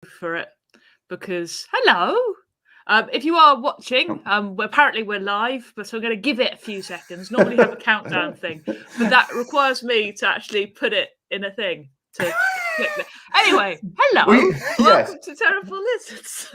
for it because hello. If you are watching, apparently we're live, but I'm going to give it a few seconds. Normally have a countdown thing, but that requires me to actually put it in a thing to click there. Anyway, hello, welcome to Terrible Lizards.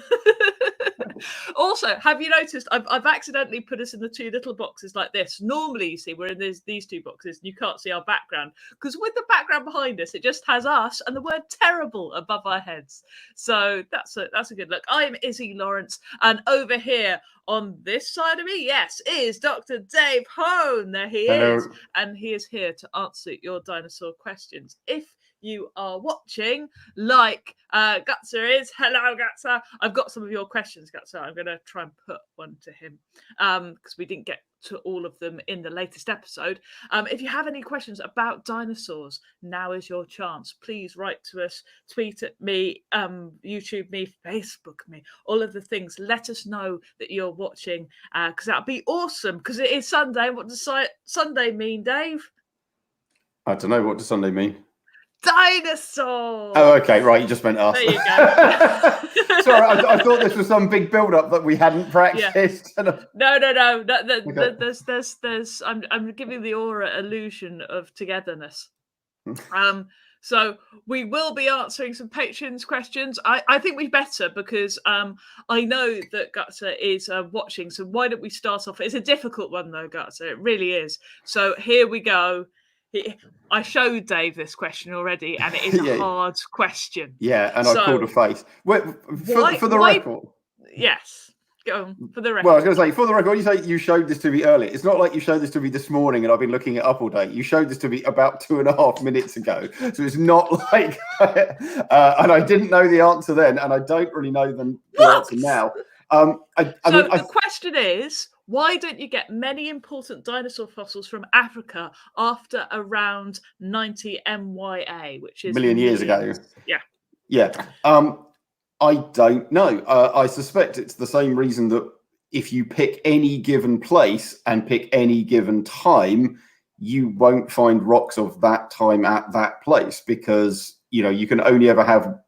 Also, have you noticed I've accidentally put us in the two little boxes like this? Normally, you see, we're in these two boxes and you can't see our background because with the background behind us, it just has us and the word terrible above our heads. So that's a good look. I'm Izzy Lawrence, and over here on this side of me, yes, is Dr. Dave Hone. There he is, and he is here to answer your dinosaur questions. If you are watching, like Gutsa is. Hello, Gutsa. I've got some of your questions, Gutsa. I'm going to try and put one to him because we didn't get to all of them in the latest episode. If you have any questions about dinosaurs, now is your chance. Please write to us, tweet at me, YouTube me, Facebook me, all of the things. Let us know that you're watching because that'll be awesome because it is Sunday. What does Sunday mean, Dave? I don't know. What does Sunday mean? Dinosaur. Oh, okay, right. You just meant us. There you go. Sorry, I thought this was some big build-up that we hadn't practiced. Yeah. No. There's. I'm giving the aura illusion of togetherness. So we will be answering some patrons' questions. I think we better because I know that Gutsa is watching. So why don't we start off? It's a difficult one though, Gutsa. It really is. So here we go. I showed Dave this question already, and it is a hard question. Yeah, and I pulled a face. For the record. Yes, go on, for the record. Well, I was going to say, for the record, you say you showed this to me earlier. It's not like you showed this to me this morning and I've been looking it up all day. You showed this to me about 2.5 minutes ago. So it's not like... and I didn't know the answer then, and I don't really know the answer now. The question is... why don't you get many important dinosaur fossils from Africa after around 90 MYA, which is million years ago? Yeah. I don't know. I suspect it's the same reason that if you pick any given place and pick any given time, you won't find rocks of that time at that place because, you can only ever have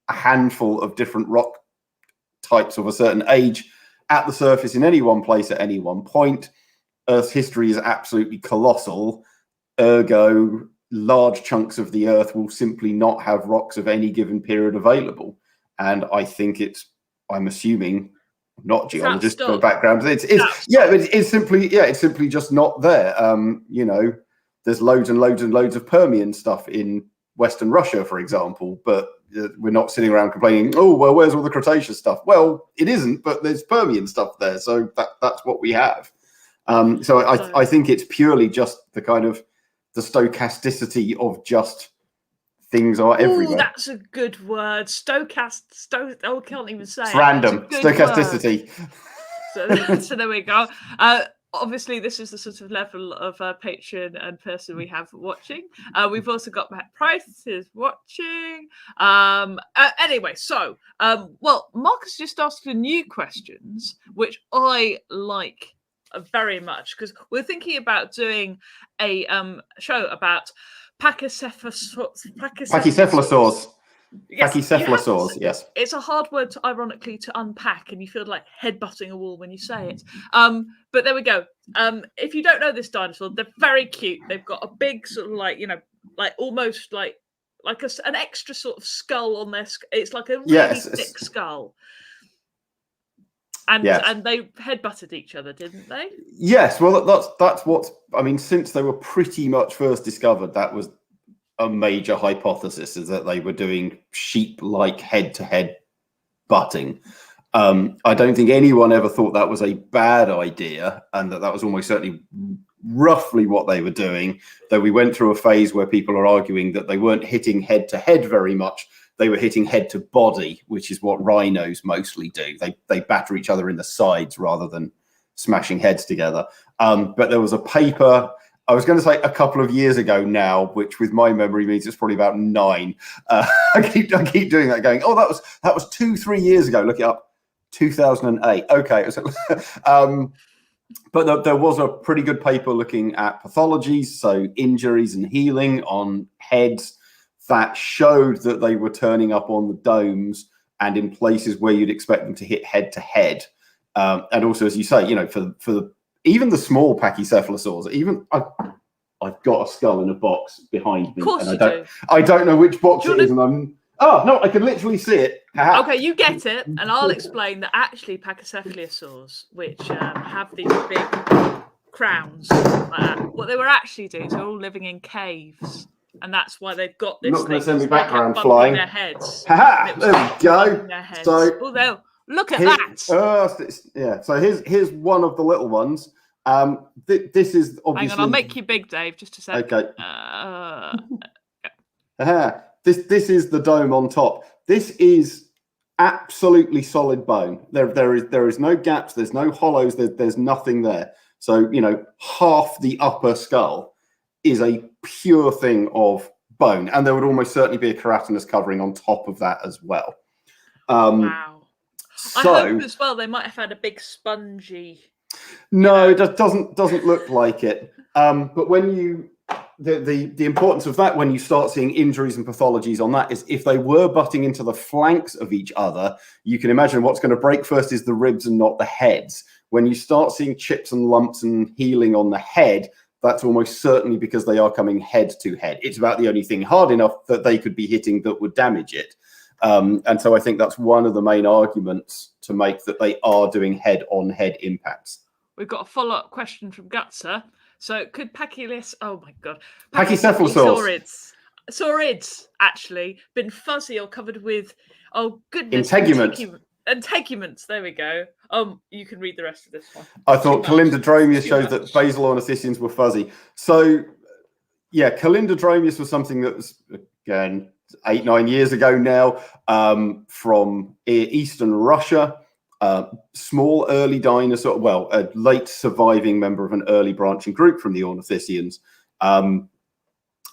a handful of different rock types of a certain age at the surface in any one place at any one point. Earth's history is absolutely colossal. Ergo, large chunks of the Earth will simply not have rocks of any given period available. And I think I'm assuming, not geologist for background. It's simply just not there. There's loads and loads and loads of Permian stuff in Western Russia, for example, but we're not sitting around complaining, oh, well, where's all the Cretaceous stuff? Well, it isn't, but there's Permian stuff there. So that's what we have. So I think it's purely just the kind of the stochasticity of just things are everywhere. That's a good word. I can't even say it's random. Stochasticity. So there we go. Obviously, this is the sort of level of patron and person we have watching. We've also got Matt Price is watching. Anyway, so, Marcus just asked for new questions, which I like very much, because we're thinking about doing a show about Pachycephalosaurs. Pachycephalosaurs, yes. It's a hard word, ironically, to unpack, and you feel like headbutting a wall when you say it. But there we go. If you don't know this dinosaur, they're very cute. They've got a big sort of almost like an extra sort of skull on their. It's like a really thick skull. And they headbutted each other, didn't they? Yes. Well, that's what I mean. Since they were pretty much first discovered, that was a major hypothesis, is that they were doing sheep-like head-to-head butting. I don't think anyone ever thought that was a bad idea, and that was almost certainly roughly what they were doing, though we went through a phase where people are arguing that they weren't hitting head-to-head very much. They were hitting head-to-body, which is what rhinos mostly do. They batter each other in the sides rather than smashing heads together. But there was a paper, I was going to say a couple of years ago now, which with my memory means it's probably about 9. I keep doing that, going, oh, that was 2-3 years ago. Look it up, 2008. Okay, but there was a pretty good paper looking at pathologies, so injuries and healing on heads that showed that they were turning up on the domes and in places where you'd expect them to hit head to head. And also, as you say, even the small pachycephalosaurs, even I've got a skull in a box behind me, Of course and you do. I don't know which box it is, wanna- and I can literally see it. Okay, you get it, and I'll explain that actually Pachycephalosaurs, which have these big crowns like that, what they were actually doing, so they're all living in caves, and that's why they've got this. Not going to send me they kept background bumping flying. their heads. There we go. Their heads. So, although, look at that. Yeah. So here's one of the little ones. This is obviously. Hang on, I'll make you big, Dave. Just a sec. Okay. This is the dome on top. This is absolutely solid bone. There is no gaps. There's no hollows. There's nothing there. So half the upper skull is a pure thing of bone, and there would almost certainly be a keratinous covering on top of that as well. Wow. So, I hope as well they might have had a big spongy. No, it doesn't look like it. But when the importance of that, when you start seeing injuries and pathologies on that, is if they were butting into the flanks of each other, you can imagine what's going to break first is the ribs and not the heads. When you start seeing chips and lumps and healing on the head, that's almost certainly because they are coming head to head. It's about the only thing hard enough that they could be hitting that would damage it. And so I think that's one of the main arguments to make, that they are doing head-on-head impacts. We've got a follow-up question from Gutser. So could Pachycephalosaurs. Saurids actually been fuzzy or covered with, integuments, there we go. You can read the rest of this one. I thought Calindrodromius shows that basal ornithischians were fuzzy. So yeah, Calindrodromius was something that was, again, 8-9 years ago now, from eastern Russia. Small early dinosaur, a late surviving member of an early branching group from the ornithischians. And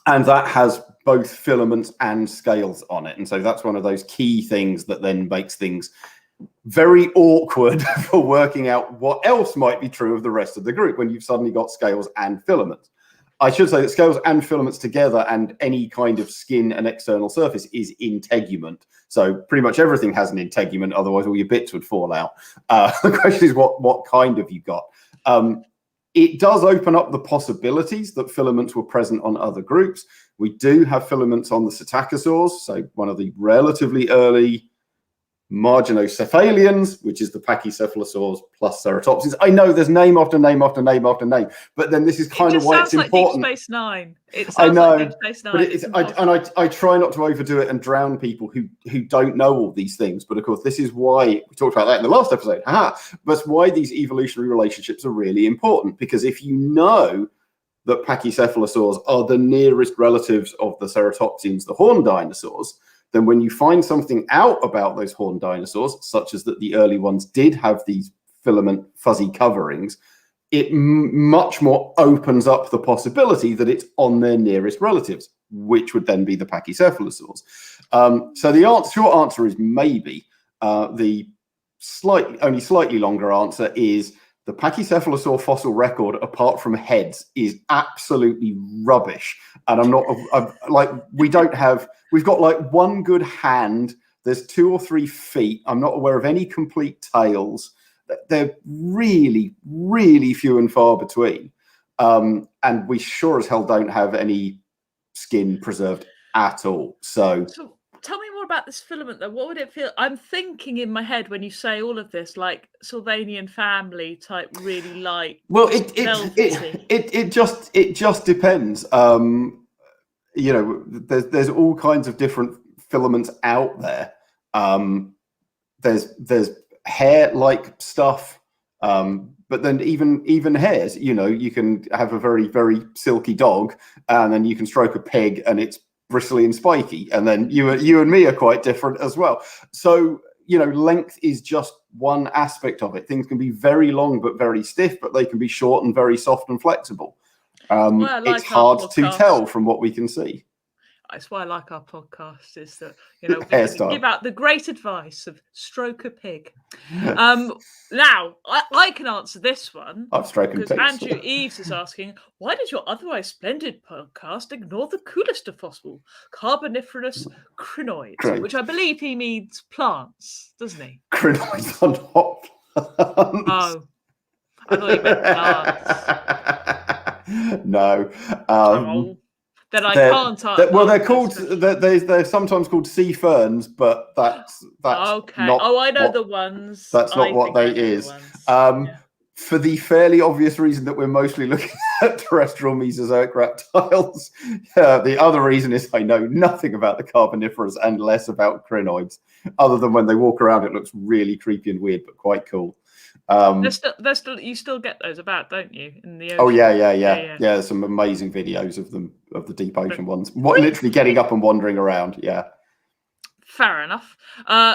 that has both filaments and scales on it. And so that's one of those key things that then makes things very awkward for working out what else might be true of the rest of the group when you've suddenly got scales and filaments. I should say that scales and filaments together and any kind of skin and external surface is integument. So pretty much everything has an integument, otherwise all your bits would fall out. The question is what kind have you got? It does open up the possibilities that filaments were present on other groups. We do have filaments on the psittacosaurs, so one of the relatively early marginocephalians, which is the pachycephalosaurs plus ceratopsians. I know there's name after name after name after name, but then this is kind of why it's important. Deep Space Nine. It I know, like Deep Space Nine. But I try not to overdo it and drown people who don't know all these things. But of course, this is why we talked about that in the last episode. But why these evolutionary relationships are really important, because if you know that pachycephalosaurs are the nearest relatives of the ceratopsians, the horned dinosaurs, then when you find something out about those horned dinosaurs, such as that the early ones did have these filament fuzzy coverings, it much more opens up the possibility that it's on their nearest relatives, which would then be the pachycephalosaurs. So the short answer is maybe. The only slightly longer answer is the Pachycephalosaur fossil record, apart from heads, is absolutely rubbish. And we've got like one good hand. There's 2 or 3 feet. I'm not aware of any complete tails. They're really, really few and far between. And we sure as hell don't have any skin preserved at all. So tell me more about this filament, though. What would it feel? I'm thinking in my head when you say all of this, like Sylvanian family type, really light. Well, it just depends. There's all kinds of different filaments out there. There's hair-like stuff, but then even hairs. You can have a very, very silky dog, and then you can stroke a pig, and it's bristly and spiky, and then you and me are quite different as well. So length is just one aspect of it. Things can be very long but very stiff, but they can be short and very soft and flexible. It's hard to tell from what we can see. That's why I like our podcast, is that, you know, we can Hairstyle. give out the great advice of stroke a pig. Now, I can answer this one. I've stroken Because pigs. Andrew Eves is asking, why does your otherwise splendid podcast ignore the coolest of possible Carboniferous crinoids, which I believe he means plants, doesn't he? Crinoids on hot plants. Oh, I thought he meant plants. No. Then I can't answer. Well, they're called. They're sometimes called sea ferns, but that's okay. Not I know what, the ones. That's not what they is. For the fairly obvious reason that we're mostly looking at terrestrial Mesozoic reptiles. The other reason is I know nothing about the Carboniferous and less about crinoids, other than when they walk around, it looks really creepy and weird, but quite cool. You still get those about, don't you? In the ocean. Oh yeah. There's some amazing videos of them, of the deep ocean ones. Literally getting up and wandering around. Yeah. Fair enough.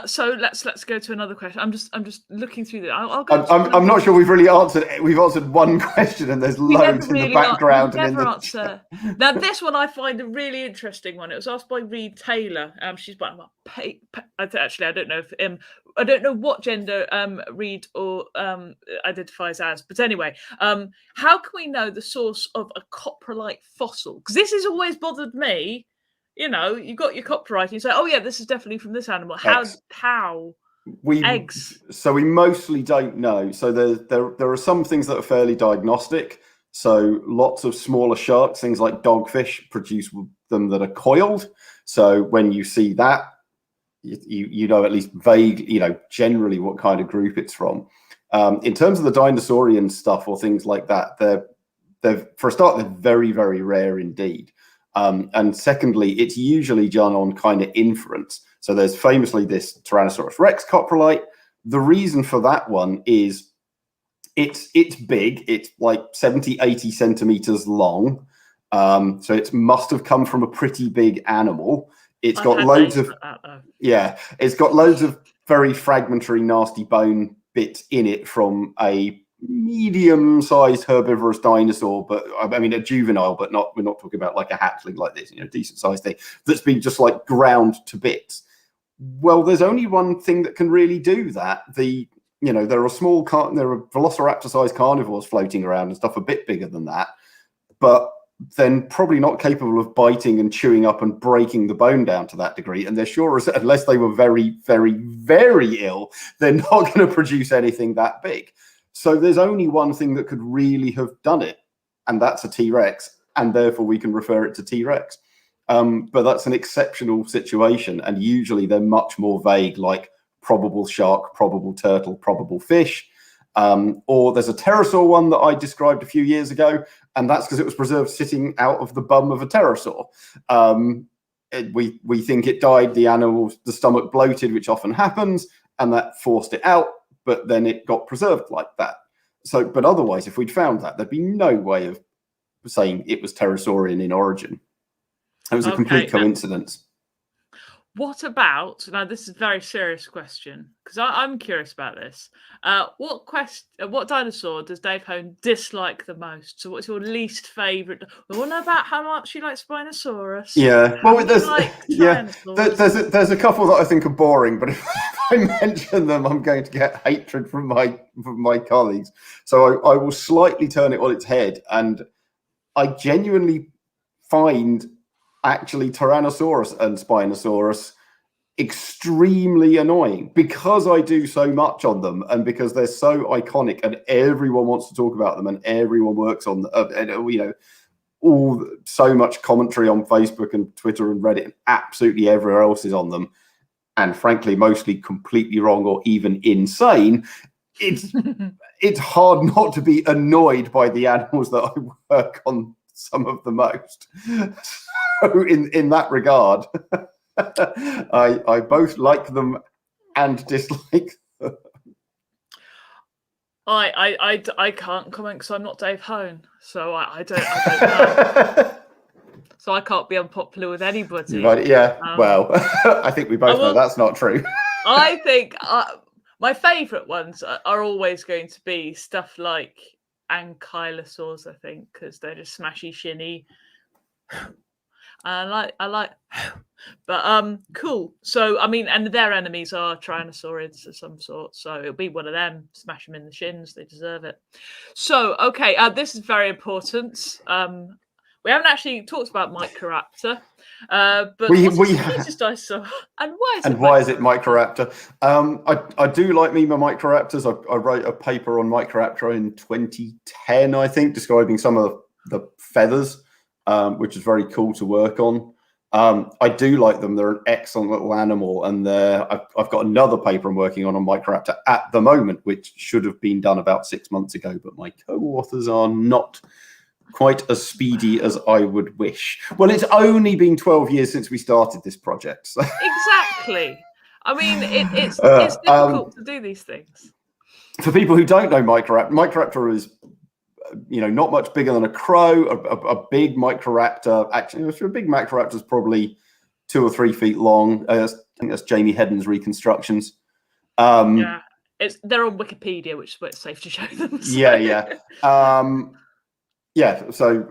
So let's go to another question. I'm just looking through that. I'll go. I'm not sure we've really answered. We've answered one question, and there's loads in the background and in the answer. Now this one I find a really interesting one. It was asked by Reed Taylor. She's actually I don't know if I don't know what gender Reed or identifies as, but anyway, how can we know the source of a coprolite fossil? Because this has always bothered me. You know, you've got your coprolite, and you say, "Oh yeah, this is definitely from this animal." How? Eggs. So we mostly don't know. So there are some things that are fairly diagnostic. So lots of smaller sharks, things like dogfish, produce them that are coiled. So when you see that, you know at least vaguely, you know, generally what kind of group it's from. In terms of the dinosaurian stuff or things like that, they're for a start, they're very, very rare indeed. And secondly, it's usually done on kind of inference. So there's famously this Tyrannosaurus rex coprolite. The reason for that one is it's big. It's like 70, 80 centimeters long. So it must have come from a pretty big animal. It's got loads of it's got loads of very fragmentary, nasty bone bits in it from a medium-sized herbivorous dinosaur, but I mean a juvenile, but we're not talking about like a hatchling like this, you know, decent sized thing that's been just like ground to bits. Well, there's only one thing that can really do that. There are there are velociraptor-sized carnivores floating around and stuff a bit bigger than that, but then probably not capable of biting and chewing up and breaking the bone down to that degree. And they're sure, unless they were very, very, very ill, they're not going to produce anything that big. So there's only one thing that could really have done it, and that's a T-Rex, and therefore we can refer it to T-Rex. But that's an exceptional situation, and usually they're much more vague, like probable shark, probable turtle, probable fish. Or there's a pterosaur one that I described a few years ago, and that's because it was preserved sitting out of the bum of a pterosaur. We think it died, the stomach bloated, which often happens, and that forced it out. But then it got preserved like that. So, but otherwise, if we'd found that, there'd be no way of saying it was pterosaurian in origin. It was a complete coincidence. What about, now this is a very serious question, because I'm curious about this. What dinosaur does Dave Hone dislike the most? So what's your least favourite? We want to know about how much you like Spinosaurus. Yeah, well, there's a couple that I think are boring, but if I mention them, I'm going to get hatred from my colleagues. So I will slightly turn it on its head, and I genuinely find actually Tyrannosaurus and Spinosaurus extremely annoying, because I do so much on them and because they're so iconic and everyone wants to talk about them and everyone works on them, and so much commentary on Facebook and Twitter and Reddit and absolutely everywhere else is on them, and frankly mostly completely wrong or even insane. It's hard not to be annoyed by the animals that I work on some of the most. So in that regard, I both like them and dislike them. I can't comment because I'm not Dave Hone, so I don't know. So I can't be unpopular with anybody. Right, yeah. Well, I think we both know that's not true. I think my favourite ones are always going to be stuff like Ankylosaurs, I think, because they're just smashy, shinny. I like, but cool. So I mean, and their enemies are Tyrannosaurids of some sort. So it'll be one of them. Smash them in the shins. They deserve it. So okay, this is very important. We haven't actually talked about Microraptor, but what's its cutest dinosaur, and why is it Microraptor? I do like me my Microraptors. I wrote a paper on Microraptor in 2010, I think, describing some of the feathers, which is very cool to work on. I do like them. They're an excellent little animal, and I've got another paper I'm working on Microraptor at the moment, which should have been done about 6 months ago, but my co-authors are not quite as speedy as I would wish. Well, it's only been 12 years since we started this project. So. Exactly. I mean, it's difficult to do these things. For people who don't know Microraptor is, not much bigger than a crow. A big Microraptor, actually, a big Microraptor is probably 2 or 3 feet long. I think that's Jamie Hedden's reconstructions. Yeah, they're on Wikipedia, which is where it's safe to show them. So. Yeah. Yeah, so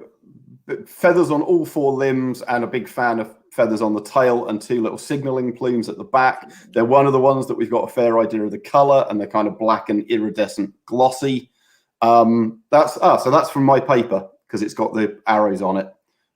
feathers on all 4 limbs, and a big fan of feathers on the tail, and 2 little signaling plumes at the back. They're one of the ones that we've got a fair idea of the color, and they're kind of black and iridescent glossy. So that's from my paper, because it's got the arrows on it.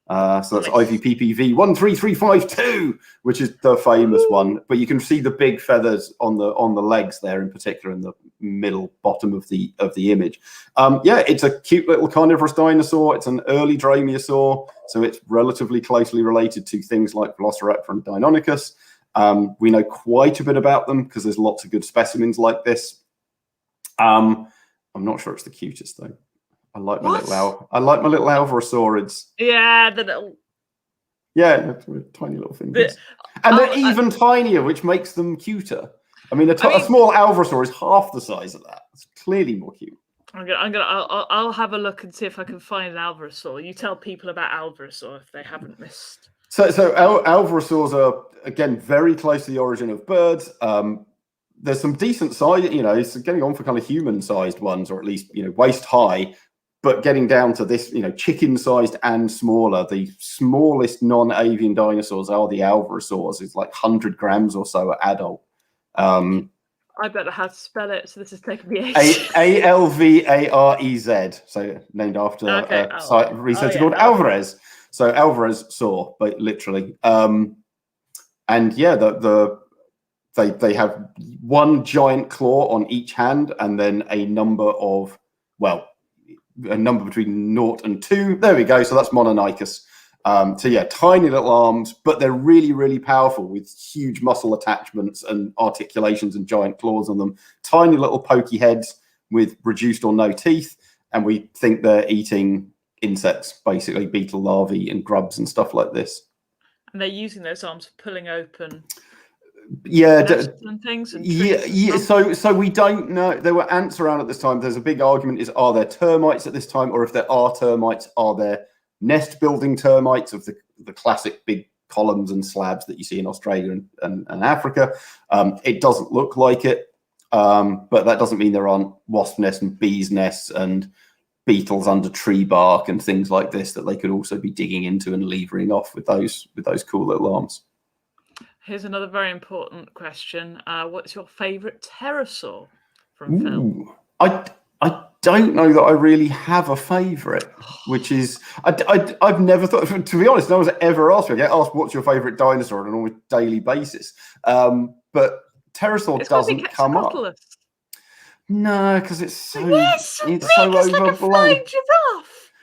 So that's IVPPV 13352, which is the famous one. But you can see the big feathers on the legs there, in particular, in the middle bottom of the image. It's a cute little carnivorous dinosaur. It's an early dromaeosaur, so it's relatively closely related to things like Velociraptor and Deinonychus. We know quite a bit about them because there's lots of good specimens like this. I'm not sure it's the cutest though. I like my little Alvarezsaurids. Yeah, the little. Yeah, tiny little fingers, and they're even tinier, which makes them cuter. I mean, a small Alvarezsaur is half the size of that. It's clearly more cute. I'll have a look and see if I can find an Alvarezsaur. You tell people about Alvarezsaur if they haven't missed. So Alvarezsaurs are, again, very close to the origin of birds. There's some decent size, it's getting on for kind of human-sized ones, or at least, waist high, but getting down to this, chicken-sized and smaller. The smallest non-avian dinosaurs are the Alvarezsaurs. It's like 100 grams or so adult. I better how to spell it, so this is taking me ages. Alvarez, so named after a researcher called Alvarez. So Alvarezsaur, but literally. And yeah, they have one giant claw on each hand, and then a number between 0 and 2. There we go. So that's Mononychus. So yeah, tiny little arms, but they're really, really powerful with huge muscle attachments and articulations and giant claws on them. Tiny little pokey heads with reduced or no teeth. And we think they're eating insects, basically beetle larvae and grubs and stuff like this. And they're using those arms for pulling open. And things. So we don't know. There were ants around at this time. There's a big argument: are there termites at this time, or if there are termites, are there nest building termites of the classic big columns and slabs that you see in Australia and Africa? It doesn't look like it, but that doesn't mean there aren't wasp nests and bees nests and beetles under tree bark and things like this that they could also be digging into and levering off with those cool little arms. Here's another very important question. What's your favourite pterosaur from film? I don't know that I really have a favourite, which is I've never thought. To be honest, no one's ever asked me. I get asked what's your favourite dinosaur on an almost daily basis, but pterosaur doesn't come up. No, because it's so overblown.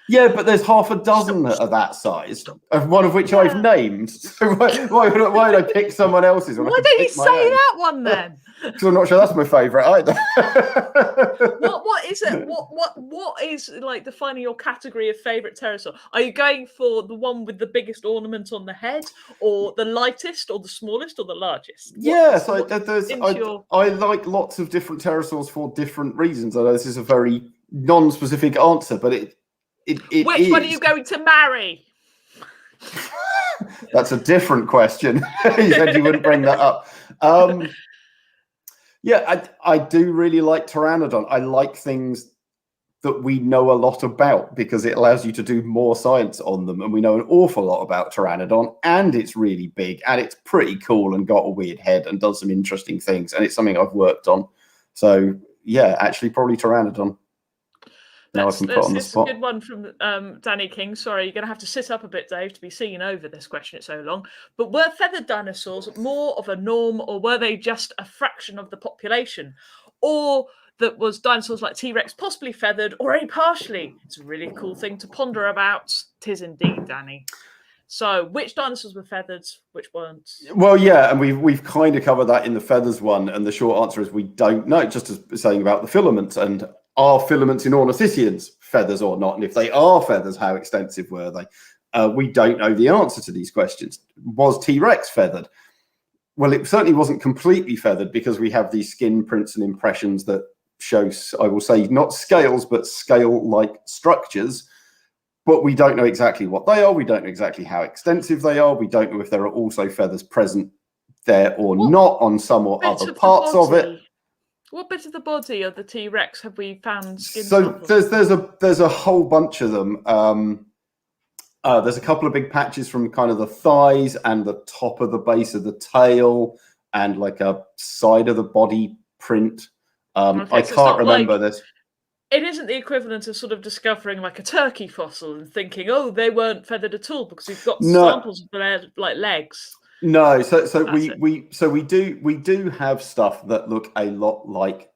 Yeah, but there's half a dozen that are that size, one of which I've named. So why would I pick someone else's? Why don't you say that one then? Because I'm not sure that's my favourite either. What is it? What is like defining your category of favourite pterosaur? Are you going for the one with the biggest ornament on the head, or the lightest, or the smallest, or the largest? I like lots of different pterosaurs for different reasons. I know this is a very non-specific answer, but which one are you going to marry? That's a different question. You said you wouldn't bring that up. I do really like Pteranodon. I like things that we know a lot about, because it allows you to do more science on them. And we know an awful lot about Pteranodon, and it's really big, and it's pretty cool, and got a weird head and does some interesting things. And it's something I've worked on. So yeah, actually probably Pteranodon. Now I can put on the spot. It's a good one from Danny King. Sorry, you're going to have to sit up a bit, Dave, to be seen over this question. It's so long. But were feathered dinosaurs more of a norm, or were they just a fraction of the population? Or that was dinosaurs like T-Rex possibly feathered, or only partially? It's a really cool thing to ponder about. Tis indeed, Danny. So, which dinosaurs were feathered, which weren't? Well, yeah, and we've kind of covered that in the feathers one, and the short answer is we don't know. Just as saying about the filaments, and are filaments in ornithischians feathers or not? And if they are feathers, how extensive were they? We don't know the answer to these questions. Was T-Rex feathered? Well, it certainly wasn't completely feathered, because we have these skin prints and impressions that show, I will say, not scales, but scale-like structures. But we don't know exactly what they are. We don't know exactly how extensive they are. We don't know if there are also feathers present there or not on some or other parts of it. What bit of the body of the T-Rex have we found skin? So there's a whole bunch of them. There's a couple of big patches from kind of the thighs and the top of the base of the tail, and like a side of the body print. I can't remember this. It isn't the equivalent of sort of discovering like a turkey fossil and thinking, oh, they weren't feathered at all, because we've got samples of their like legs. No, so we do have stuff that look a lot like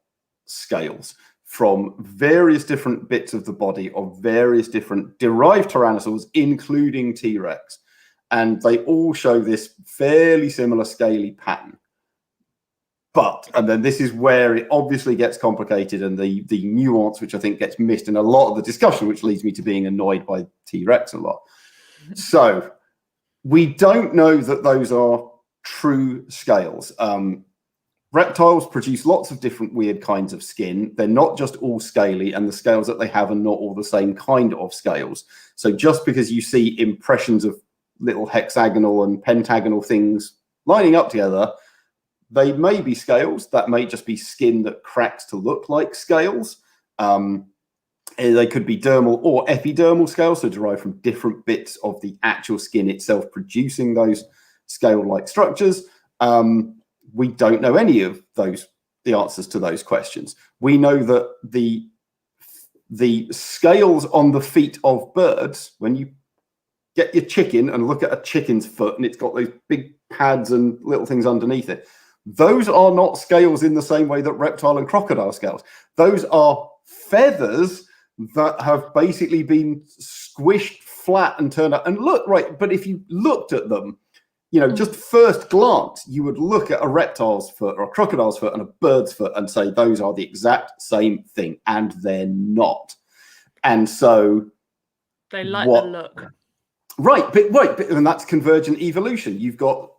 scales from various different bits of the body of various different derived tyrannosaurs, including T-Rex, and they all show this fairly similar scaly pattern. But, and then this is where it obviously gets complicated, and the nuance, which I think gets missed in a lot of the discussion, which leads me to being annoyed by T-Rex a lot. So we don't know that those are true scales. Reptiles produce lots of different weird kinds of skin. They're not just all scaly, and the scales that they have are not all the same kind of scales. So just because you see impressions of little hexagonal and pentagonal things lining up together, they may be scales. That may just be skin that cracks to look like scales. They could be dermal or epidermal scales, so derived from different bits of the actual skin itself producing those scale-like structures. We don't know any of those, the answers to those questions. We know that the scales on the feet of birds, when you get your chicken and look at a chicken's foot and it's got those big pads and little things underneath it, those are not scales in the same way that reptile and crocodile scales. Those are feathers that have basically been squished flat and turned up. And look, right, but if you looked at them, you know, just first glance, you would look at a reptile's foot or a crocodile's foot and a bird's foot and say those are the exact same thing, and they're not. And so they like the look. Right, but and that's convergent evolution. You've got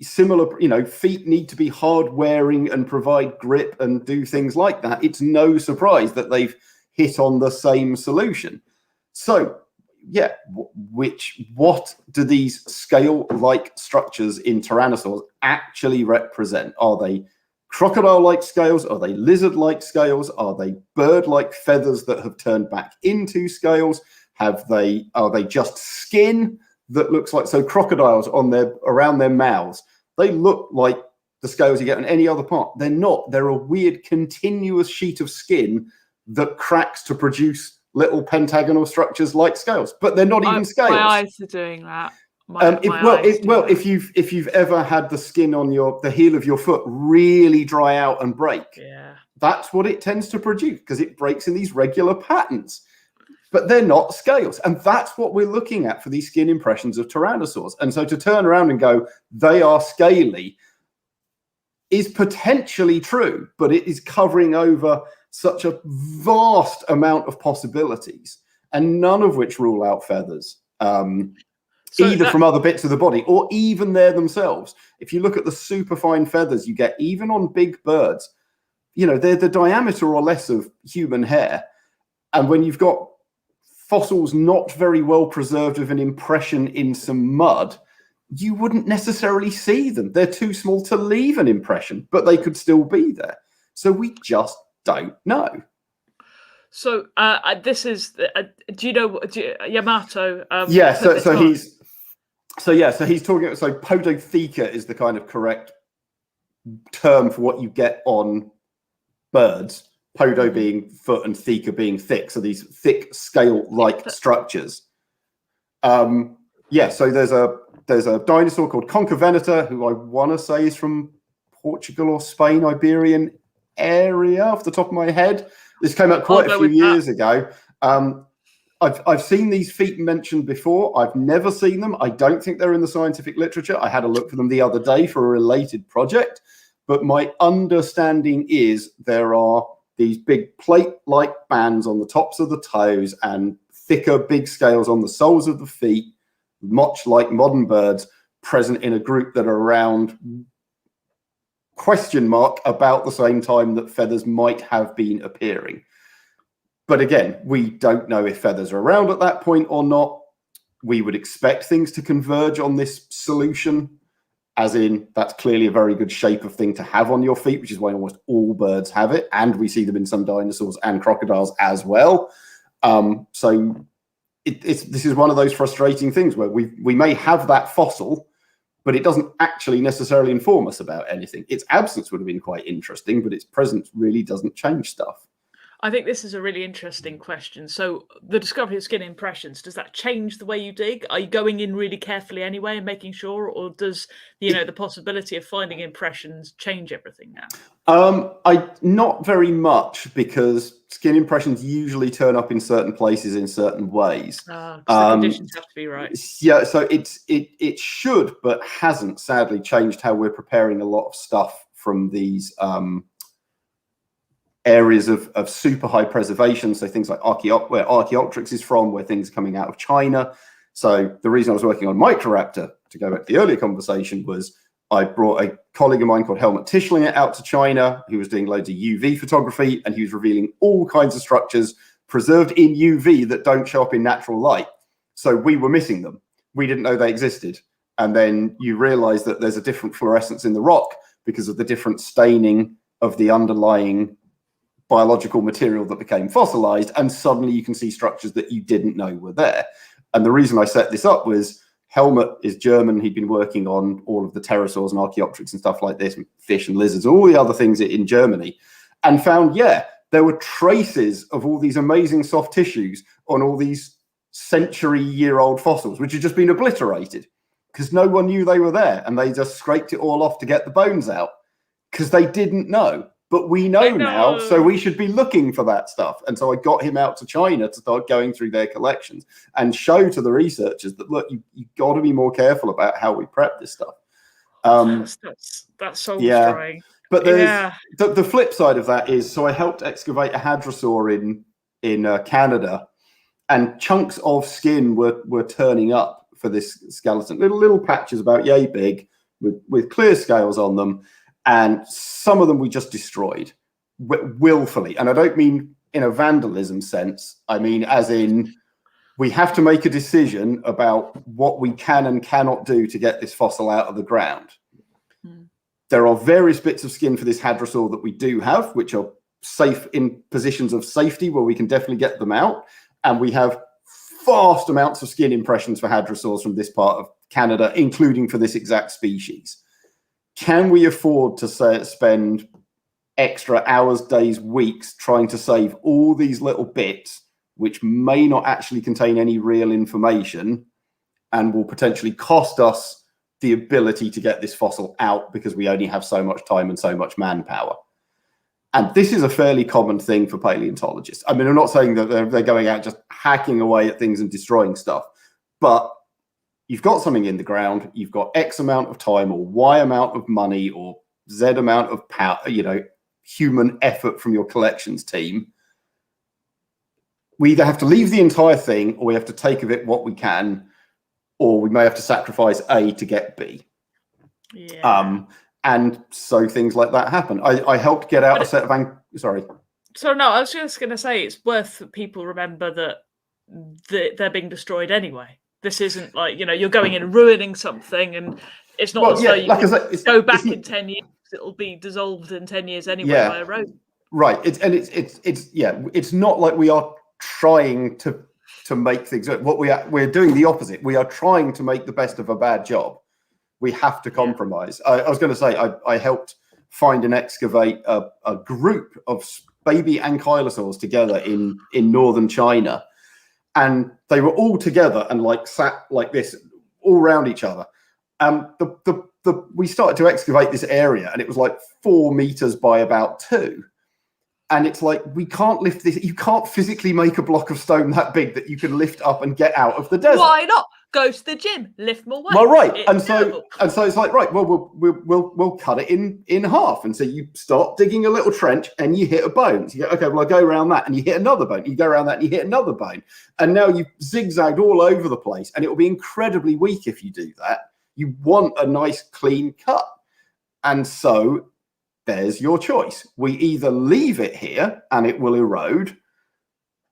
similar, you know, feet need to be hard wearing and provide grip and do things like that. It's no surprise that they've hit on the same solution. So yeah, what do these scale-like structures in tyrannosaurs actually represent? Are they crocodile-like scales? Are they lizard-like scales? Are they bird-like feathers that have turned back into scales? Are they just skin that looks like, so crocodiles on around their mouths, they look like the scales you get on any other part. They're not. They're a weird continuous sheet of skin that cracks to produce little pentagonal structures like scales, but they're not even scales. My eyes are doing that. If you've ever had the skin on the heel of your foot really dry out and break, yeah, that's what it tends to produce, because it breaks in these regular patterns. But they're not scales, and that's what we're looking at for these skin impressions of tyrannosaurs. And so to turn around and go they are scaly is potentially true, but it is covering over such a vast amount of possibilities, and none of which rule out feathers, either from other bits of the body or even there themselves. If you look at the superfine feathers you get even on big birds, you know, they're the diameter or less of human hair. And when you've got fossils not very well preserved with an impression in some mud, you wouldn't necessarily see them. They're too small to leave an impression, but they could still be there. So we just don't know. So this is. Do you know Yamato? Yeah. put this on? He's talking. So podotheca is the kind of correct term for what you get on birds. Podo being foot and theca being thick. So these thick scale-like structures. So there's a dinosaur called Concavenita, who I want to say is from Portugal or Spain, Iberian area, off the top of my head. This came out quite a few years ago. I've seen these feet mentioned before. I've never seen them. I don't think they're in the scientific literature. I had a look for them the other day for a related project. But my understanding is there are these big plate-like bands on the tops of the toes and thicker, big scales on the soles of the feet, much like modern birds, present in a group that are around about the same time that feathers might have been appearing. But again, we don't know if feathers are around at that point or not. We would expect things to converge on this solution, as in that's clearly a very good shape of thing to have on your feet, which is why almost all birds have it. And we see them in some dinosaurs and crocodiles as well. This is one of those frustrating things where we may have that fossil, but it doesn't actually necessarily inform us about anything. Its absence would have been quite interesting, but its presence really doesn't change stuff. I think this is a really interesting question. So the discovery of skin impressions, does that change the way you dig? Are you going in really carefully anyway and making sure, or does the possibility of finding impressions change everything now? Not very much, because skin impressions usually turn up in certain places in certain ways. The conditions have to be right. Yeah, so it should, but hasn't sadly changed how we're preparing a lot of stuff from these areas of super high preservation. So things like where Archaeopteryx is from, where things are coming out of China. So the reason I was working on Microraptor, to go back to the earlier conversation, was I brought a colleague of mine called Helmut Tischlinger out to China, who was doing loads of UV photography, and he was revealing all kinds of structures preserved in UV that don't show up in natural light. So we were missing them. We didn't know they existed. And then you realize that there's a different fluorescence in the rock because of the different staining of the underlying biological material that became fossilized, and suddenly you can see structures that you didn't know were there. And the reason I set this up was Helmut is German. He'd been working on all of the pterosaurs and Archaeopteryx and stuff like this, fish and lizards, all the other things in Germany, and found, there were traces of all these amazing soft tissues on all these century-year-old fossils, which had just been obliterated because no one knew they were there, and they just scraped it all off to get the bones out because they didn't know. But we know now, so we should be looking for that stuff. And so I got him out to China to start going through their collections and show to the researchers that, look, you've got to be more careful about how we prep this stuff. That's soul destroying. But there's the flip side of that is, so I helped excavate a hadrosaur in Canada, and chunks of skin were turning up for this skeleton. Little patches about yay big with clear scales on them. And some of them we just destroyed willfully. And I don't mean in a vandalism sense. I mean, as in, we have to make a decision about what we can and cannot do to get this fossil out of the ground. There are various bits of skin for this hadrosaur that we do have, which are safe in positions of safety where we can definitely get them out. And we have vast amounts of skin impressions for hadrosaurs from this part of Canada, including for this exact species. Can we afford to spend extra hours, days, weeks trying to save all these little bits, which may not actually contain any real information and will potentially cost us the ability to get this fossil out because we only have so much time and so much manpower? And this is a fairly common thing for paleontologists. I mean, I'm not saying that they're going out just hacking away at things and destroying stuff, but you've got something in the ground, you've got X amount of time or Y amount of money or Z amount of power, human effort from your collections team. We either have to leave the entire thing, or we have to take of it what we can, or we may have to sacrifice A to get B. And so things like that happen. I helped get out a set of sorry. So no, I was just going to say, it's worth people remember that they're being destroyed anyway. This isn't like, you're going in and ruining something, and it's not as though you can go back in 10 years. It'll be dissolved in 10 years anyway by erosion. Right. It's not like we are trying to make things. We're doing the opposite. We are trying to make the best of a bad job. We have to compromise. I was going to say I helped find and excavate a group of baby ankylosaurs together in northern China, and they were all together and like sat like this all around each other. We started to excavate this area, and it was like 4 meters by about 2. And it's like, we can't lift this. You can't physically make a block of stone that big that you can lift up and get out of the desert. Why not? Go to the gym, lift more weight. Well, right. And so it's like, right, well, we'll cut it in half. And so you start digging a little trench and you hit a bone. So you go, okay, well, I go around that and you hit another bone. You go around that and you hit another bone. And now you've zigzagged all over the place. And it will be incredibly weak if you do that. You want a nice clean cut. And so there's your choice. We either leave it here and it will erode,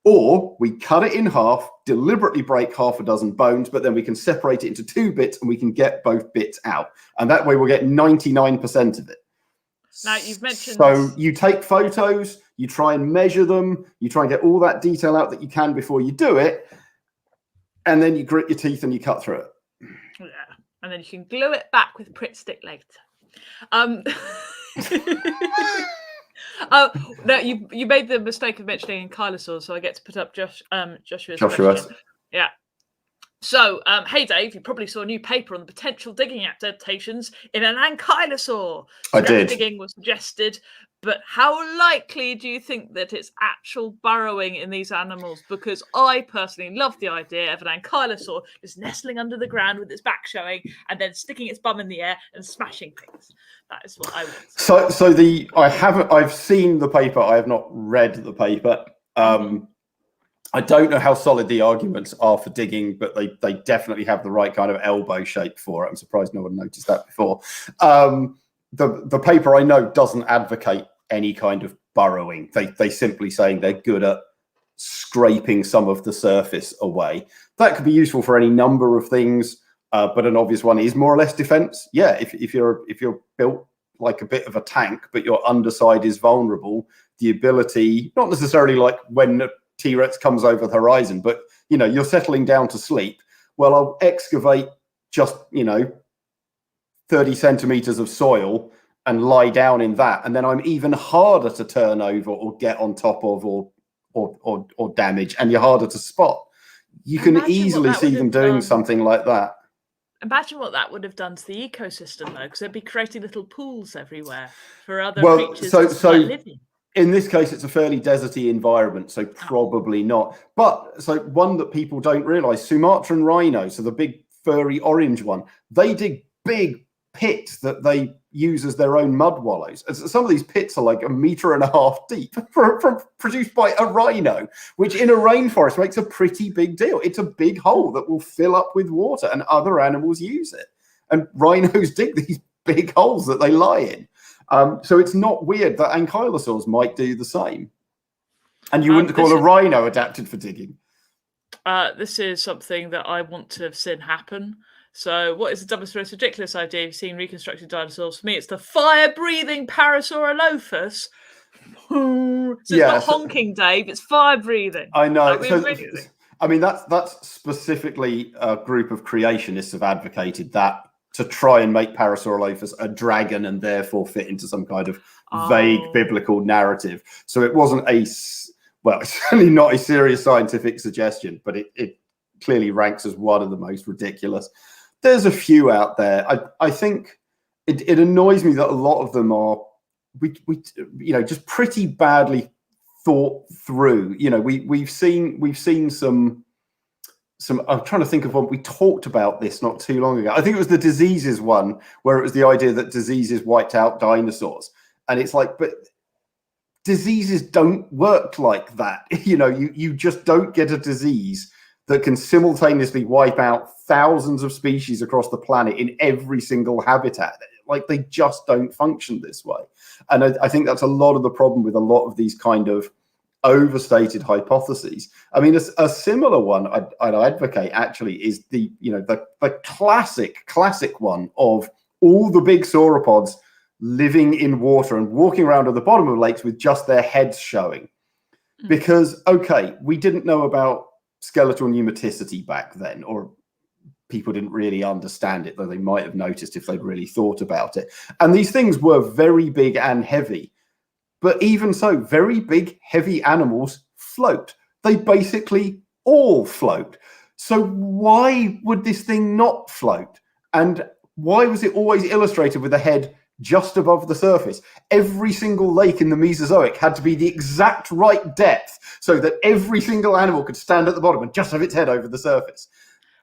or we cut it in half, deliberately break half a dozen bones, but then we can separate it into 2 bits and we can get both bits out. And that way we'll get 99% of it. Now, you've mentioned... So you take photos, you try and measure them, you try and get all that detail out that you can before you do it, and then you grit your teeth and you cut through it. Yeah, and then you can glue it back with Pritt stick later. No, you made the mistake of mentioning Ankylosaurs, so I get to put up Joshua's question. Yeah. So, hey Dave, you probably saw a new paper on the potential digging adaptations in an Ankylosaur. I did. Digging was suggested, but how likely do you think that it's actual burrowing in these animals? Because I personally love the idea of an Ankylosaur just nestling under the ground with its back showing and then sticking its bum in the air and smashing things. That is what I want. I've seen the paper. I have not read the paper. I don't know how solid the arguments are for digging, but they definitely have the right kind of elbow shape for it. I'm surprised no one noticed that before. The paper I know doesn't advocate any kind of burrowing. They simply saying they're good at scraping some of the surface away. That could be useful for any number of things, but an obvious one is more or less defense. Yeah, if you're built like a bit of a tank, but your underside is vulnerable, the ability, not necessarily like when T-Rex comes over the horizon, but you're settling down to sleep. Well, I'll excavate just 30 centimeters of soil and lie down in that, and then I'm even harder to turn over or get on top of or damage, and you're harder to spot. You can easily see them doing something like that. Imagine what that would have done to the ecosystem, though, because they'd be creating little pools everywhere for other creatures to live in. In this case, it's a fairly deserty environment, so probably not. But so one that people don't realize, Sumatran rhino, so the big furry orange one, they dig big pits that they use as their own mud wallows. Some of these pits are like 1.5 meters deep, produced by a rhino, which in a rainforest makes a pretty big deal. It's a big hole that will fill up with water, and other animals use it. And rhinos dig these big holes that they lie in. So it's not weird that ankylosaurs might do the same. And you wouldn't call a rhino adapted for digging. This is something that I want to have seen happen. So what is the dumbest, most ridiculous idea you've seen reconstructed dinosaurs? For me, it's the fire-breathing Parasaurolophus. So it's not honking, Dave. It's fire-breathing. I know. That's specifically a group of creationists have advocated that, to try and make Parasaurolophus a dragon and therefore fit into some kind of vague biblical narrative. So it wasn't it's certainly not a serious scientific suggestion, but it clearly ranks as one of the most ridiculous. There's a few out there. I think it annoys me that a lot of them are just pretty badly thought through. We've seen some. I'm trying to think of one. We talked about this not too long ago. I think it was the diseases one, where it was the idea that diseases wiped out dinosaurs. And it's like, but diseases don't work like that. You just don't get a disease that can simultaneously wipe out thousands of species across the planet in every single habitat. Like, they just don't function this way. And I think that's a lot of the problem with a lot of these kind of overstated hypotheses. I mean, a similar one I'd advocate actually is the classic one of all the big sauropods living in water and walking around at the bottom of lakes with just their heads showing. Because, okay, we didn't know about skeletal pneumaticity back then, or people didn't really understand it, though they might have noticed if they'd really thought about it. And these things were very big and heavy. But even so, very big, heavy animals float. They basically all float. So why would this thing not float? And why was it always illustrated with a head just above the surface? Every single lake in the Mesozoic had to be the exact right depth so that every single animal could stand at the bottom and just have its head over the surface.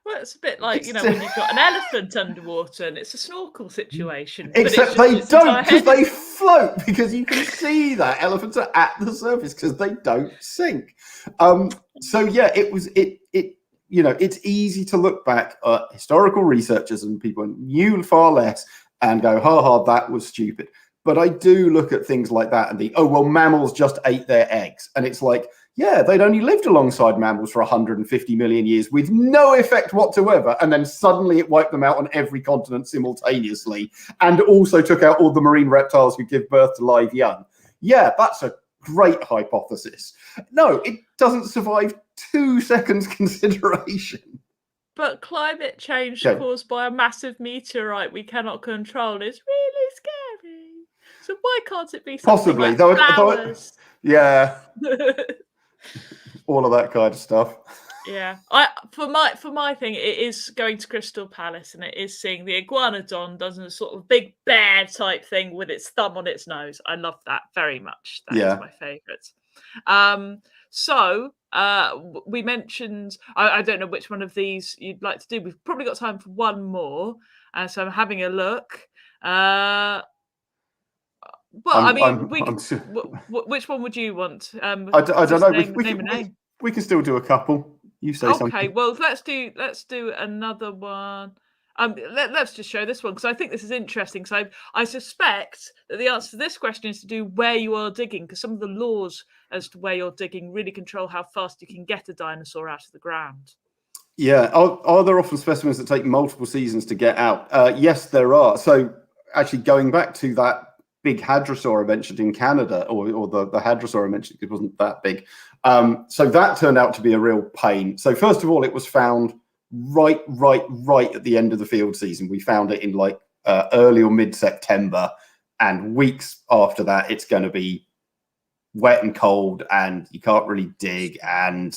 Well, it's a bit like, you know, when you've got an elephant underwater and it's a snorkel situation. Except they don't, because they float, because you can see that elephants are at the surface because they don't sink. So yeah, you know, it's easy to look back at historical researchers and people who knew far less and go, ha, that was stupid. But I do look at things like that and think, oh, well, mammals just ate their eggs. And it's like, yeah, they'd only lived alongside mammals for 150 million years with no effect whatsoever. And then suddenly it wiped them out on every continent simultaneously and also took out all the marine reptiles who give birth to live young. Yeah, that's a great hypothesis. No, it doesn't survive 2 seconds consideration. But climate change caused by a massive meteorite we cannot control is really scary. So why can't it be something possibly like flowers? Yeah. All of that kind of stuff. Yeah, for my thing, it is going to Crystal Palace and it is seeing the iguanodon does a sort of big bear type thing with its thumb on its nose. I love that very much. That is my favourite. So we mentioned, I don't know which one of these you'd like to do. We've probably got time for one more. So I'm having a look. Well, which one would you want? I don't know. We can still do a couple. You say something. Okay, well, let's do another one. Let's just show this one because I think this is interesting. So I suspect that the answer to this question is to do where you are digging, because some of the laws as to where you're digging really control how fast you can get a dinosaur out of the ground. Yeah. Are there often specimens that take multiple seasons to get out? Yes, there are. So actually, going back to that big hadrosaur I mentioned in Canada, or the hadrosaur I mentioned, it wasn't that big. So that turned out to be a real pain. So first of all, it was found right at the end of the field season. We found it in like early or mid-September, and weeks after that, it's going to be wet and cold, and you can't really dig. And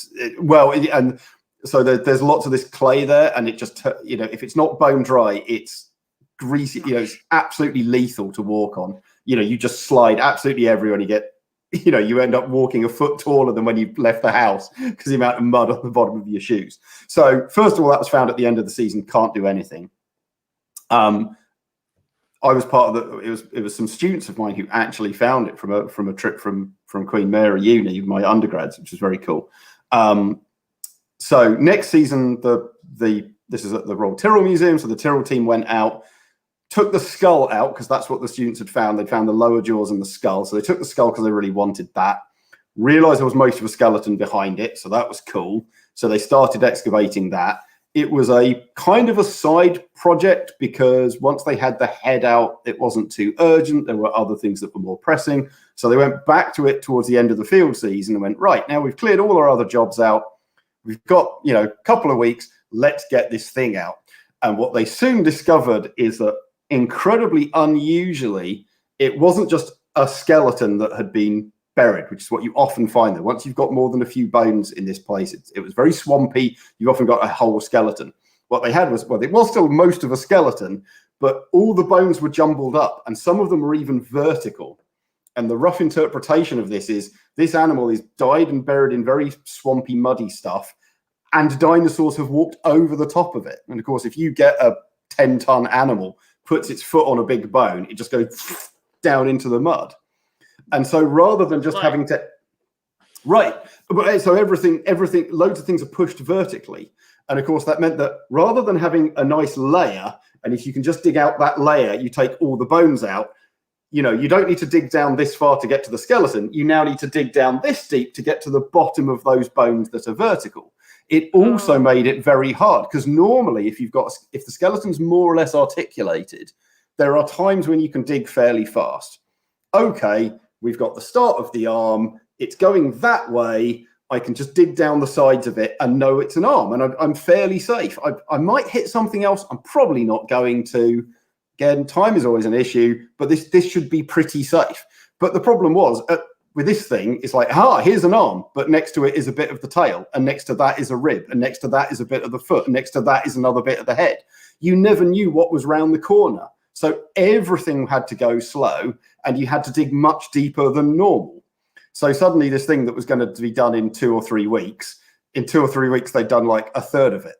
so there's lots of this clay there, and it just, you know, if it's not bone dry, it's greasy. You know, it's absolutely lethal to walk on. You know, you just slide absolutely everywhere, and you get, you know, you end up walking a foot taller than when you left the house because the amount of mud on the bottom of your shoes. So first of all, that was found at the end of the season. Can't do anything. I was part of it was some students of mine who actually found it from a trip from Queen Mary Uni, my undergrads, which was very cool. So next season, this is at the Royal Tyrrell Museum. So the Tyrrell team went out, took the skull out because that's what the students had found. They'd found the lower jaws and the skull. So they took the skull because they really wanted that. Realized there was most of a skeleton behind it. So that was cool. So they started excavating that. It was a kind of a side project because once they had the head out, it wasn't too urgent. There were other things that were more pressing. So they went back to it towards the end of the field season and went, right, now we've cleared all our other jobs out. We've got, you know, a couple of weeks. Let's get this thing out. And what they soon discovered is that incredibly unusually, it wasn't just a skeleton that had been buried, which is what you often find there. Once you've got more than a few bones in this place, it was very swampy. You've often got a whole skeleton. What they had was, well, it was still most of a skeleton, but all the bones were jumbled up, and some of them were even vertical. And the rough interpretation of this is this animal is died and buried in very swampy, muddy stuff, and dinosaurs have walked over the top of it. And of course, if you get a 10-ton animal, puts its foot on a big bone, it just goes down into the mud. And so rather than just having to, so everything, loads of things are pushed vertically. And of course, that meant that rather than having a nice layer, and if you can just dig out that layer, you take all the bones out, you know, you don't need to dig down this far to get to the skeleton. You now need to dig down this deep to get to the bottom of those bones that are vertical. It also made it very hard because normally if the skeleton's more or less articulated, there are times when you can dig fairly fast. Okay, we've got the start of the arm. It's going that way. I can just dig down the sides of it and know it's an arm, and I'm fairly safe. I might hit something else. I'm probably not going to. Again, time is always an issue, but this should be pretty safe. But the problem was with this thing, it's like, here's an arm, but next to it is a bit of the tail, and next to that is a rib, and next to that is a bit of the foot, and next to that is another bit of the head. You never knew what was round the corner. So everything had to go slow, and you had to dig much deeper than normal. So suddenly this thing that was going to be done in 2 or 3 weeks, in 2 or 3 weeks, they'd done like a third of it.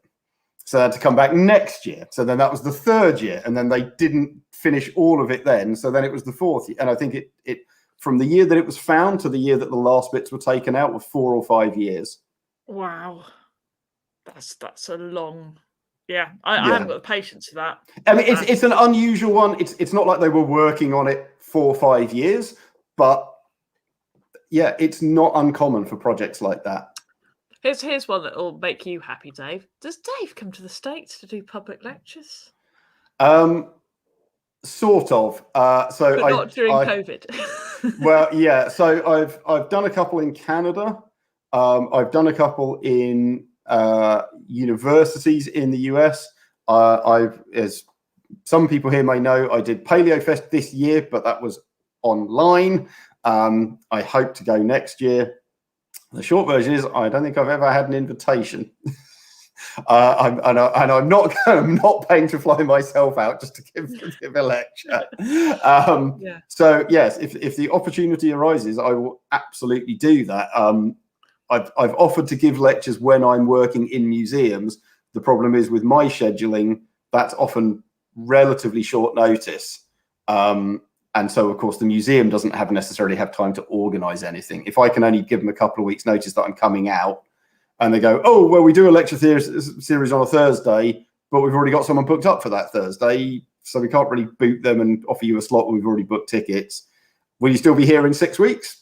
So they had to come back next year. So then that was the 3rd year. And then they didn't finish all of it then. So then it was the 4th year. And I think it from the year that it was found to the year that the last bits were taken out were 4 or 5 years. Wow. That's a long... Yeah, I haven't got the patience for that. I mean, it's an unusual one. It's not like they were working on it 4 or 5 years, but yeah, it's not uncommon for projects like that. Here's one that will make you happy, Dave. Does Dave come to the States to do public lectures? Sort of. But not during COVID. Well, yeah. So I've done a couple in Canada. I've done a couple in universities in the US. As some people here may know, I did PaleoFest this year, but that was online. I hope to go next year. The short version is I don't think I've ever had an invitation. I'm not paying to fly myself out just to give a lecture. So yes, if the opportunity arises, I will absolutely do that. I've offered to give lectures when I'm working in museums. The problem is with my scheduling, that's often relatively short notice. And so, of course, the museum doesn't necessarily have time to organize anything. If I can only give them a couple of weeks' notice that I'm coming out, and they go, oh, well, we do a lecture series on a Thursday, but we've already got someone booked up for that Thursday, so we can't really boot them and offer you a slot when we've already booked tickets. Will you still be here in 6 weeks?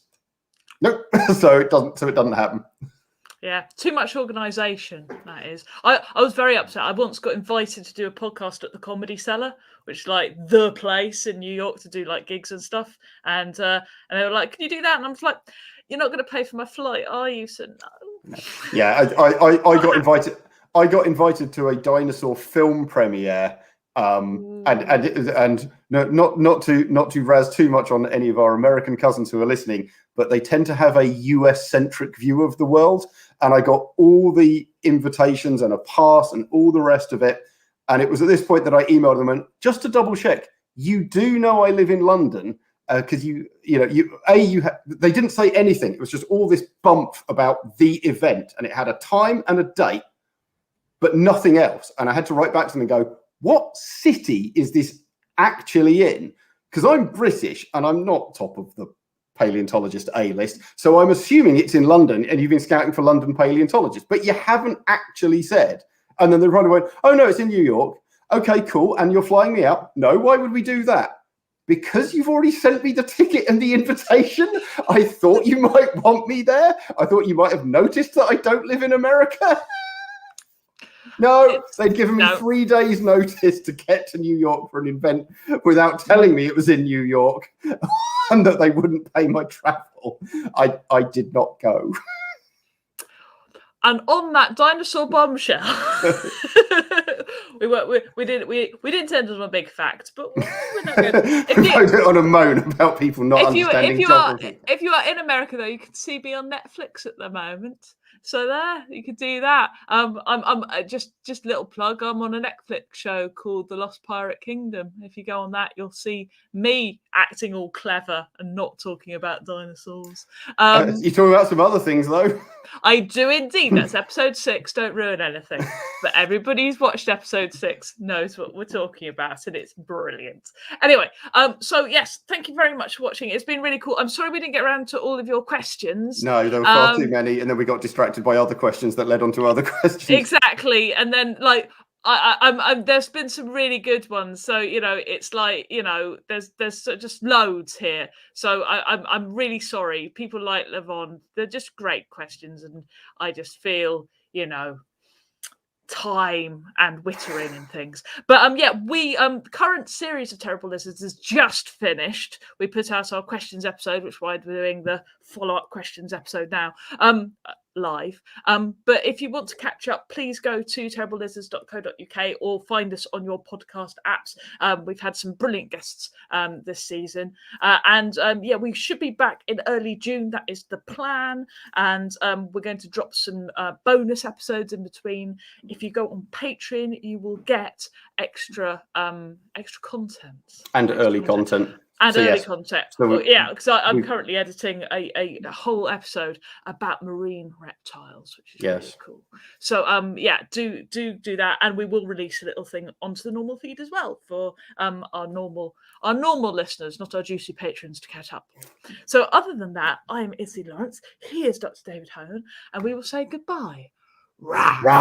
Nope. So it doesn't happen. Yeah, too much organisation, that is. I was very upset. I once got invited to do a podcast at the Comedy Cellar, which is like the place in New York to do like gigs and stuff. And they were like, can you do that? And I was like, you're not going to pay for my flight, are you? So no. Yeah, I got invited. I got invited to a Dinosaur film premiere. And not to razz too much on any of our American cousins who are listening, but they tend to have a US centric view of the world. And I got all the invitations and a pass and all the rest of it. And it was at this point that I emailed them and just to double check, you do know I live in London because they didn't say anything. It was just all this bump about the event, and it had a time and a date, but nothing else. And I had to write back to them and go, what city is this actually in? Because I'm British and I'm not top of the paleontologist A-list. So I'm assuming it's in London and you've been scouting for London paleontologists, but you haven't actually said. And then they probably went, oh no, it's in New York. Okay, cool. And you're flying me out? No, why would we do that? Because you've already sent me the ticket and the invitation. I thought you might want me there. I thought you might have noticed that I don't live in America. No, they'd given me 3 days notice to get to New York for an event without telling me it was in New York and that they wouldn't pay my travel. I did not go. And on that dinosaur bombshell, we didn't end on a big fact, but we're not good. On a moan about people not understanding geography. If you are in America, though, you can see me on Netflix at the moment. So there, you could do that. I'm just a little plug. I'm on a Netflix show called The Lost Pirate Kingdom. If you go on that, you'll see me acting all clever and not talking about dinosaurs. You're talking about some other things, though. I do indeed. That's episode 6. Don't ruin anything. But everybody who's watched episode 6 knows what we're talking about, and it's brilliant. Anyway, so yes, thank you very much for watching. It's been really cool. I'm sorry we didn't get around to all of your questions. No, there were far too many, and then we got distracted by other questions that led on to other questions. Exactly, and then like I'm there's been some really good ones. So it's like there's just loads here. So I'm really sorry. People like Levon, they're just great questions, and I just feel time and wittering and things. But yeah, we current series of Terrible Lizards is just finished. We put out our questions episode, which we're doing the follow-up questions episode now. Live. But if you want to catch up, please go to terriblelizards.co.uk or find us on your podcast apps. We've had some brilliant guests this season. And yeah, we should be back in early June. That is the plan. And we're going to drop some bonus episodes in between. If you go on Patreon, you will get extra content. And early content. And So, early yes. content. So Yeah, because I'm currently editing a whole episode about marine reptiles, which is really cool. So yeah, do that, and we will release a little thing onto the normal feed as well for our normal listeners, not our juicy patrons, to catch up. So other than that, I am Izzy Lawrence. He is Dr. David Honan, and we will say goodbye. Rah!